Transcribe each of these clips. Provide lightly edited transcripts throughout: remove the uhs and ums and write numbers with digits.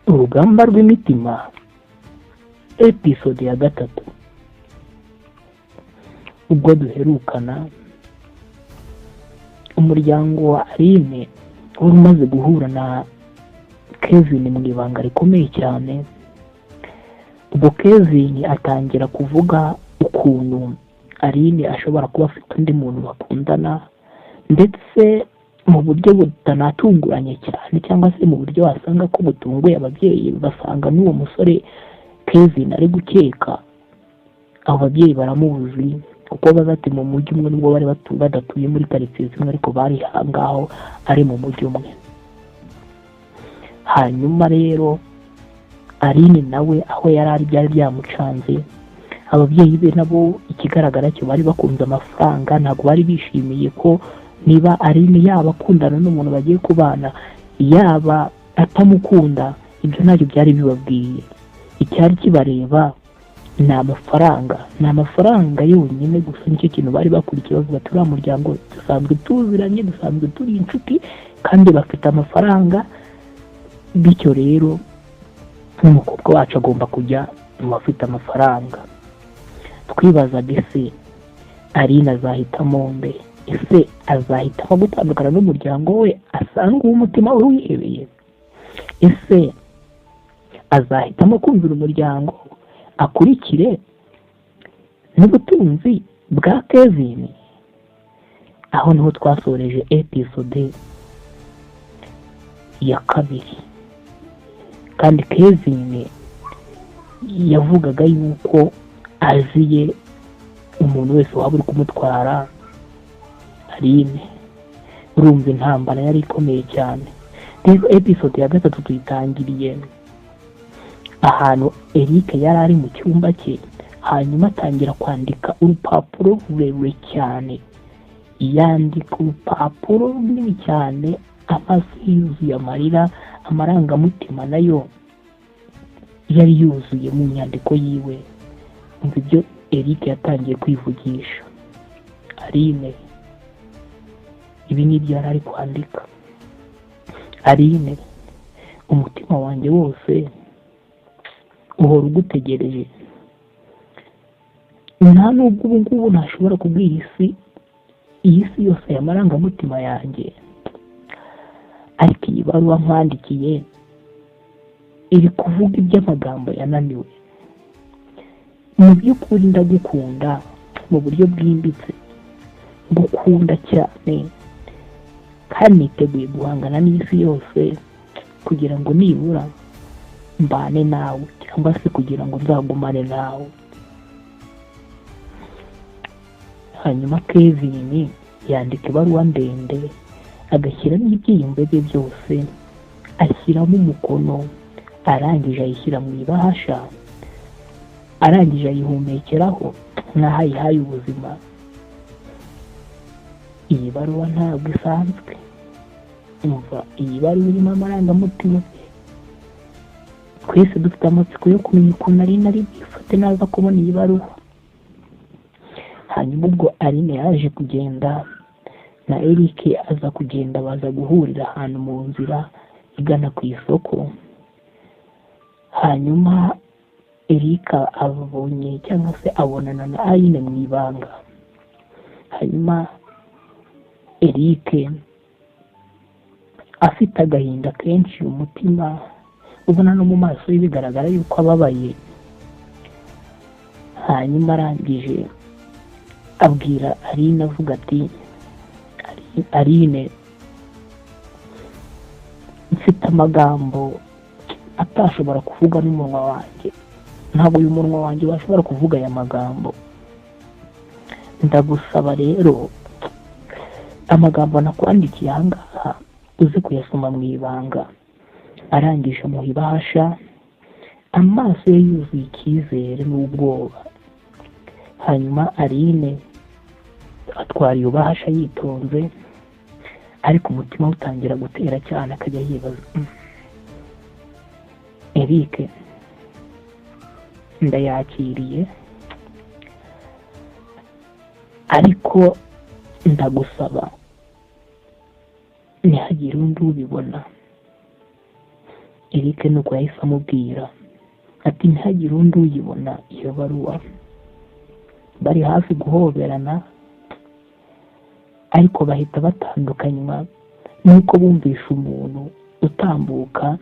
urugamba rw'imitima episode ya 3. Ubwo duherukana umuryango wa Aline wari umaze guhura na Kevin mu ibanga rikomeye cyane. Ubwo Kevin atangira kuvuga ukuntu Aline ashobora kuba afite undi muntu bakundana, ndetse mu buryo butanatunguranye cyane, cyangwa se mu buryo wasanga ko butunguye ababyeyi, basanga n'uwo musore Kevin ari gukeka. Abo babyeyi baramuzi kuko bazati mu mujyi umwe, nubwo bari badatuye muri quartier zimwe, ariko bari hangaho ari mu mujyi umwe. Hanyuma rero Aline nawe aho yari byari byamucanze, ababyeyi be nabo ikigaragara cyo bari bakunze amafaranga, ntabwo bari bishimiye ko niba Aline yaba akundana n'umuntu bagiye kubana, yaba atamukunda, ibyo ntacyo byari bibabwiye. Icyari kibareba ni amafaranga yonyine gusa. Nicyo kintu bari bakurikiye, bavuga turiya muryango dusanzwe tuziranye, dusanzwe turi inshuti, kandi bafite amafaranga. Bityo rero umukobwa wacu agomba kujya mu bafite amafaranga. Twibazaga ese Aline azahitamo mbe? Ese azahitamo gutandukana n'umuryango we asanga umutima we wihebeye? Ese azahitamo kumvira umuryango akurikire n'ubutunzi bwa Kevin? Aho niho twasoreje episode ya 2. Kandi Kevin yavugaga yuko aziye umuntu wese waba uri kumutwara Aline. Urumva intambara yari ikomeye cyane. Rero episode ya 3 tuyitangiriye ahantu Eric yari ari mu cyumba cye, hanyuma atangira kwandika urupapuro rurerure cyane. Yandika urupapuro runini cyane, amaso yuzuye amarira, amarangamutima nayo yari yuzuye mu nyandiko yiwe. Umva ibyo Eric yatangiye kwivugisha: Aline, ibi ni ibyo yari ari kwandika. Aline, umutima wanjye wose uhora ugutegereje. Nta nubwo ubu ngubu ntashobora kubwira iyi si yose y'amarangamutima yanjye, ariko iyi baruwa nkwandikiye iri kuvuga iby'amagambo yananiwe. Mu by'ukuri ndagukunda mu buryo bwimbitse, ngukunda cyane, kandi niteguye guhangana n'isi yose kugira ngo nibura mbane nawe, cyangwa se kugira ngo nzagumane nawe. Hanyuma Kevin yandika ibaruwa ndende, agashyiramo ibyiyumvo bye byose, ashyiramo umukono, arangije ayishyira mu ibahasha, arangije ayihumekeraho nk'aho ayihaye ubuzima. Iyi baruwa ntabwo isanzwe. Umva, iyi baruwa irimo amarangamutima. Twese dufite amatsiko yo kumenya ukuntu Aline ari bwifate naza kubona iyi baruwa. Hanyuma ubwo Aline yaje kugenda na Eric aza kugenda, baza guhurira ahantu mu nzira igana ku isoko. Hanyuma Eric abonye, cyangwa se abonana na Aline mu ibanga. Hanyuma Eric afite agahinda kenshi umutima, ubona no mu maso ye bigaragara yuko ababaye. Hanyuma arangije abwira Aline avuga ati: Aline, mfite amagambo atashobora kuvuga n'umunwa wanjye. Ntabwo uyu munwa wanjye washobora kuvuga aya magambo. Ndagusaba rero amagambo nakwandikiye ahangaha uze kuyasoma mu ibanga. Arangije mu ibahasha, amaso ye yuzuye icyizere n'ubwoba. Hanyuma Aline atwara iyo bahasha yitonze, ariko umutima utangira gutera cyane, akajya yibaza: Eric, ndayakiriye, ariko ndagusaba ntihagire undi ubibona. Eric nuko yahise amubwira ati ntihagire undi uyibona iyo baruwa. Bari hafi guhoberana ariko bahita batandukanywa nuko bumvisha umuntu utambuka.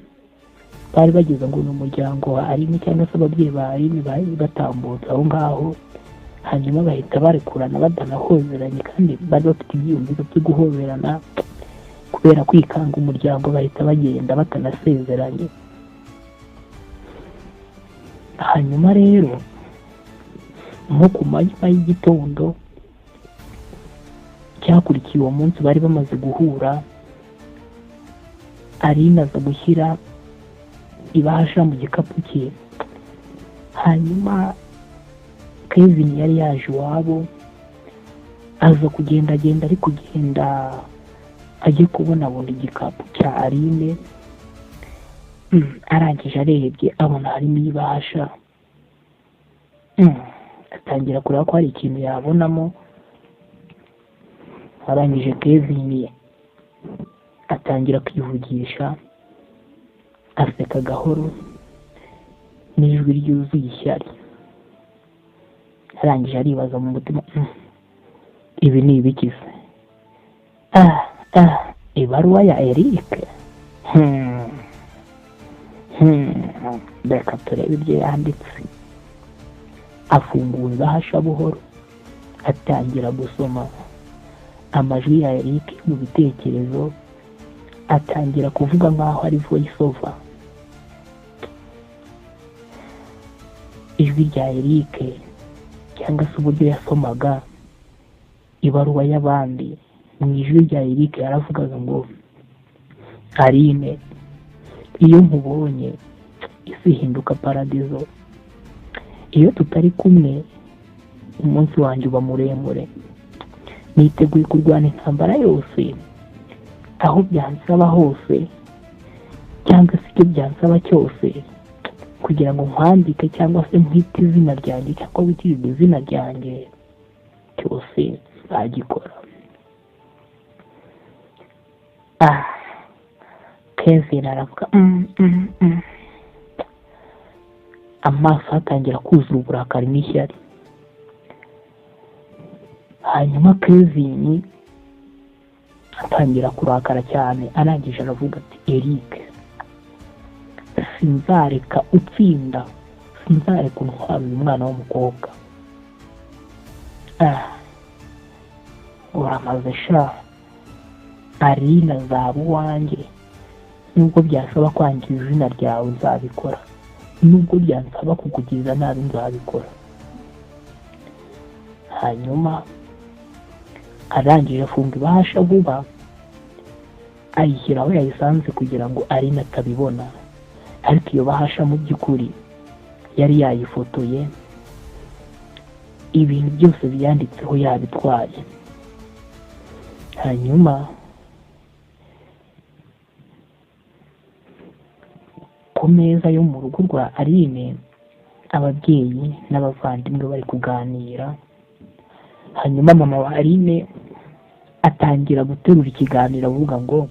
Bari bageze ngo ni umuryango wa Aline cyangwa se ababyeyi ba Aline bari batambutse aho ngaho, hanyuma bahita barekurana batanahozeranye kandi bari bafite ibyiyumviro byo guhoberana kubera kwikanga umuryango, bahita bagenda batanasezeranye. Hanyuma rero nko ku manywa y'igitondo cyakurikiye uwo munsi bari bamaze guhura, Aline aza gushyira ibahasha mu gikapu cye. Hanyuma Kevin yari yaje iwabo, aza agenda ari kugenda ajye kubona igikapu cya Aline. Arangije arebye abona harimo ibahasha, atangira kureba ko hari ikintu yabonamo. Arangije Kevin atangira kwivugisha aseka gahoro n'ijwi ryuzuye ishyari. Arangije aribaza mu mutima, ibi ni ibiki se? Ibaruwa ya Eric. Reka turebe ibyo yanditse. Afungura ibahasha buhoro, atangira gusoma amajwi ya Eric mu bitekerezo, atangira kuvuga nk'aho ari voice over. Ijwi rya Eric cyangwa se uburyo yasomaga ibaruwa y'abandi, mu ijwi rya Eric yaravugaga ngo Aline, iyo nkubonye isi ihinduka paradizo, iyo tutari kumwe umunsi wanjye uba muremure, niteguye kurwana intambara yose, aho byansaba hose cyangwa se icyo byansaba cyose, kugira ngo nkwandike cyangwa se nkwite izina ryanjye cyangwa witirirwe izina ryanjye, cyose nzagikora. Kevin aravuga amaso atangira kuzura uburakari n'ishyari. Hanyuma Kevin atangira kurakara cyane, arangije aravuga ati Eric, sinzareka utsinda, sinzareka untwara uyu mwana w'umukobwa. Uramaze sha, Aline azaba uwanjye, nubwo byasaba kwangiza izina ryawe nzabikora, nubwo byansaba kukugirira nabi nzabikora. Hanyuma arangije afunga ibahasha vuba, ayishyira aho yayisanze kugira ngo Aline atabibona. Ariko iyo bahasha mu by'ukuri yari yayifotoye, ibintu byose byanditseho yabitwaye. Hanyuma ku meza yo mu rugo rwa Aline, ababyeyi n'abavandimwe bari kuganira. Hanyuma mama wa Aline atangira guterura ikiganiro avuga ngo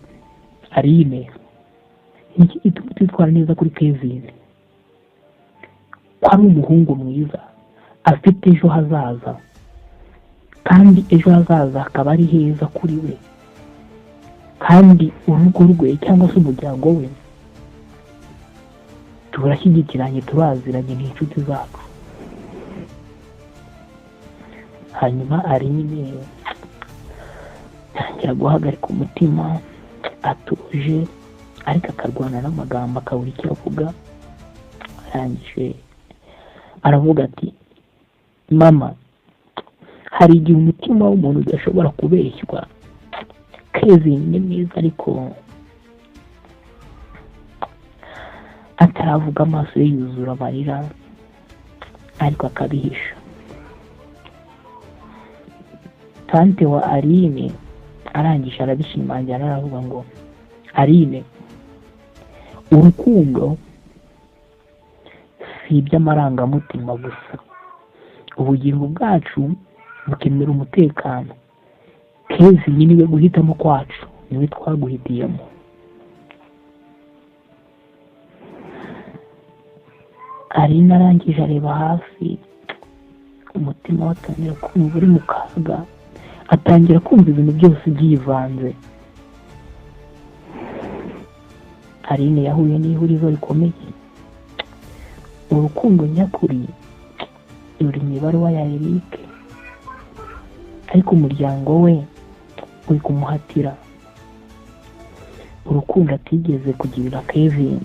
Aline, iki gituma twitwara neza kuri Kevin, ko ari umuhungu mwiza afite ejo hazaza, kandi ejo hazaza hakaba ari heza kuri we, kandi urugo rwe cyangwa se umuryango we turashyigikiranye, turaziranye, ni inshuti zacu. Hanyuma Aline atangira guhagarika umutima, atuje ariko akarwana n'amagambo akabura icyo avuga. Arangije aravuga ati mama, hari igihe umutima w'umuntu udashobora kubeshywa. Kevin ni mwiza ariko ataravuga, amaso ye yuzura amarira ariko akabihisha. Tante wa Aline arangije arabishimangira, aravuga ngo Aline, urukundo si iby'amarangamutima gusa, ubugingo bwacu bukenera umutekano. Kevin niwe guhitamo kwacu, niwe twaguhitiyemo. Aline arangije areba hasi, umutima we atangira kumva uri mu kaga, atangira kumva ibintu byose byivanze. Aline yahuye n'ihurizo rikomeye. Urukundo nyakuri ruri mu ibaruwa ya Eric, ariko umuryango we uri kumuhatira. Urukundo atigeze kugirira Kevin.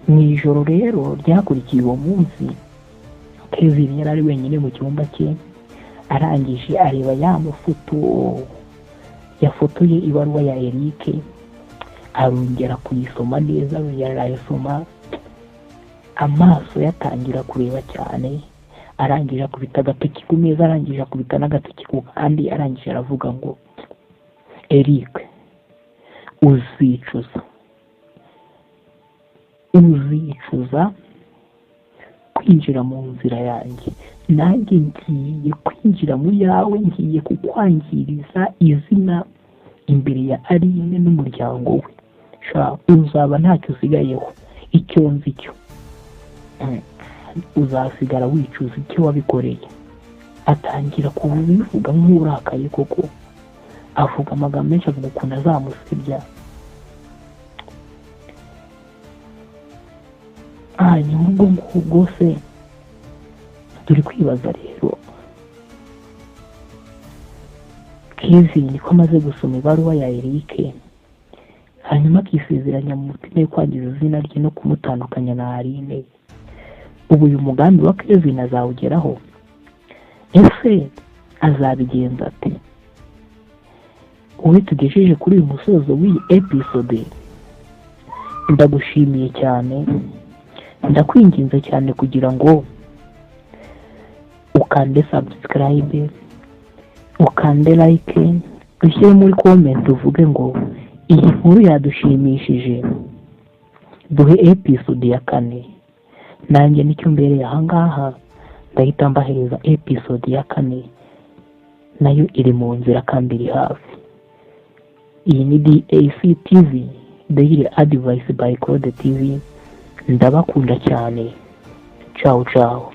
Mu ijoro rero ryakurikiye uwo munsi, Kevin yari ari wenyine mu cyumba cye, arangije areba ya mafoto yafotoye ibaruwa ya Eric, arongera kuyisoma neza, arayisoma, amaso yatangira kureba cyane, arangije akubita agatoki ku meza, arangije akubita n'agatoki ku kandi, arangije aravuga ngo Eric, uzicuza kwinjira mu nzira yanjye, nanjye ngiye kwinjira mu yawe, ngiye kukwangiriza izina imbere ya Aline n'umuryango we. Uzaba ntacyo usigayeho, icyo nzi cyo uzasigara wicuza icyo wabikoreye. Atangira kubivuga nk'urakaye koko, avuga amagambo menshi, avuga ukuntu azamusebya. Hanyuma ubwo ngubwo se turi kwibaza rero, Kevin ko amaze gusoma ibaruwa ya Eric, hanyuma akisezeranya mu mutima yo kwangiza izina rye no kumutandukanya na Aline, ubu uyu mugambi wa Kevin azawugeraho? Ese azabigenza ate? Wowe tugejeje kuri uyu musozo w'iyi episode, ndagushimiye cyane, ndakwinginze cyane kugira ngo ukande subscribe, ukande like, ushyire muri comment uvuge ngo iyi nkuru yadushimishije, duhe episode ya 4. Nanjye nicyo mbereye ahangaha, ndahita mbahereza episode ya 4, nayo iri mu nzira kandi iri hafi. Iyi ni DAC TV, Daily Advice by Claude TV. Ndabakunda cyane. Ciao ciao.